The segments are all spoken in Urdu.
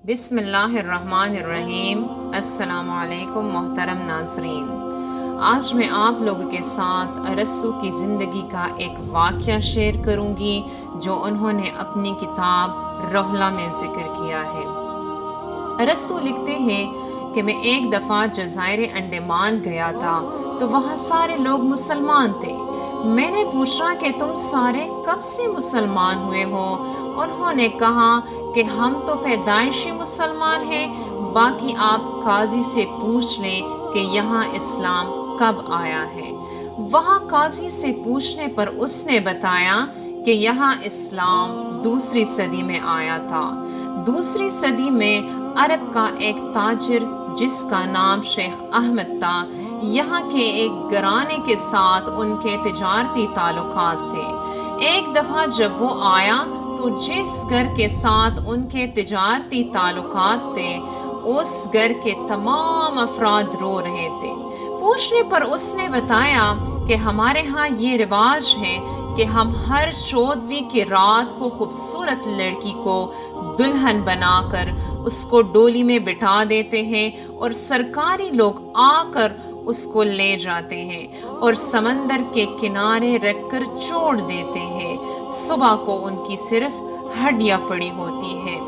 بسم اللہ الرحمن الرحیم۔ السلام علیکم محترم ناظرین، آج میں آپ لوگوں کے ساتھ ارسطو کی زندگی کا ایک واقعہ شیئر کروں گی جو انہوں نے اپنی کتاب رحلہ میں ذکر کیا ہے۔ ارسطو لکھتے ہیں کہ میں ایک دفعہ جزائر انڈمان گیا تھا تو وہاں سارے لوگ مسلمان تھے۔ میں نے پوچھا کہ تم سارے کب سے مسلمان ہوئے ہو؟ انہوں نے کہا کہ ہم تو پیدائشی مسلمان ہیں، باقی آپ قاضی سے پوچھ لیں کہ یہاں اسلام کب آیا ہے۔ وہاں قاضی سے پوچھنے پر اس نے بتایا کہ یہاں اسلام 2 صدی میں آیا تھا۔ 2 صدی میں عرب کا ایک تاجر جس کا نام شیخ احمد تھا، یہاں کے ایک گھرانے کے ساتھ ان کے تجارتی تعلقات تھے۔ ایک دفعہ جب وہ آیا تو جس گھر کے ساتھ ان کے تجارتی تعلقات تھے اس گھر کے تمام افراد رو رہے تھے۔ پوچھنے پر اس نے بتایا کہ ہمارے ہاں یہ رواج ہے کہ ہم ہر 14ویں کی رات کو خوبصورت لڑکی کو دلہن بنا کر اس کو ڈولی میں بٹھا دیتے ہیں اور سرکاری لوگ آ کر اس کو لے جاتے ہیں اور سمندر کے کنارے رکھ کر چھوڑ دیتے ہیں۔ صبح کو ان کی صرف ہڈیاں پڑی ہوتی ہیں۔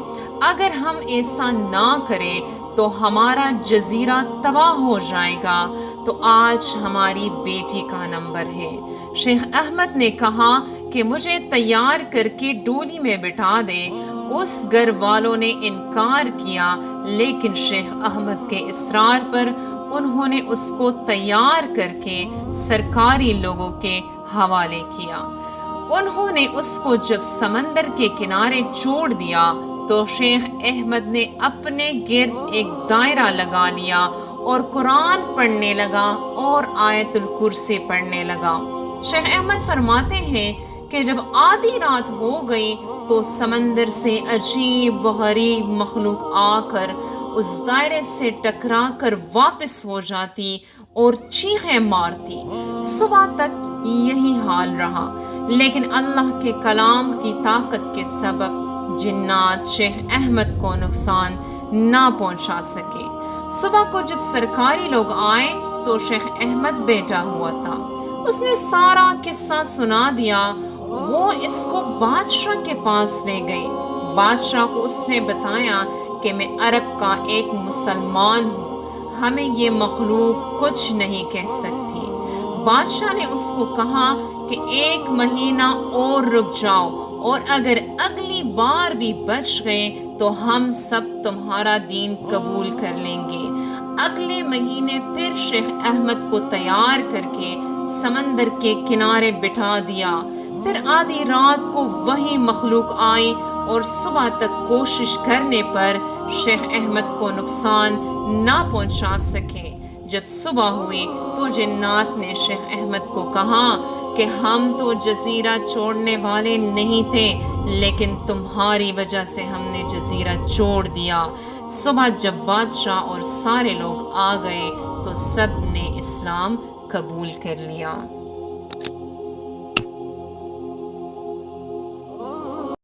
اگر ہم ایسا نہ کریں تو ہمارا جزیرہ تباہ ہو جائے گا۔ تو آج ہماری بیٹی کا نمبر ہے۔ شیخ احمد نے کہا کہ مجھے تیار کر کے ڈولی میں بٹھا دے۔ اس گھر والوں نے انکار کیا، لیکن شیخ احمد کے اصرار پر انہوں نے اس کو تیار کر کے سرکاری لوگوں کے حوالے کیا۔ انہوں نے اس کو جب سمندر کے کنارے چھوڑ دیا تو شیخ احمد نے اپنے گرد ایک دائرہ لگا لیا اور قرآن پڑھنے لگا اور آیت الکرسی پڑھنے لگا۔ شیخ احمد فرماتے ہیں کہ جب آدھی رات ہو گئی تو سمندر سے عجیب و غریب مخلوق آ کر اس دائرے سے ٹکرا کر واپس ہو جاتی اور چیخیں مارتی۔ صبح تک یہی حال رہا، لیکن اللہ کے کلام کی طاقت کے سبب جنات شیخ احمد کو نقصان نہ پہنچا سکے۔ صبح کو جب سرکاری لوگ آئے تو شیخ احمد بیٹھا ہوا تھا۔ اس نے سارا قصہ سنا دیا۔ وہ اس کو بادشاہ کے پاس لے گئی۔ بادشاہ کو اس نے بتایا کہ میں عرب کا ایک مسلمان ہوں، ہمیں یہ مخلوق کچھ نہیں کہہ سکتی۔ بادشاہ نے اس کو کہا کہ 1 مہینہ اور رک جاؤ، اور اگر اگلی بار بھی بچ گئے تو ہم سب تمہارا دین قبول کر لیں گے۔ اگلے مہینے پھر شیخ احمد کو تیار کر کے سمندر کے کنارے بٹھا دیا۔ پھر آدھی رات کو وہی مخلوق آئی اور صبح تک کوشش کرنے پر شیخ احمد کو نقصان نہ پہنچا سکے۔ جب صبح ہوئی تو جنات نے شیخ احمد کو کہا کہ ہم تو جزیرہ چھوڑنے والے نہیں تھے، لیکن تمہاری وجہ سے ہم نے جزیرہ چھوڑ دیا۔ صبح جب بادشاہ اور سارے لوگ آ گئے تو سب نے اسلام قبول کر لیا۔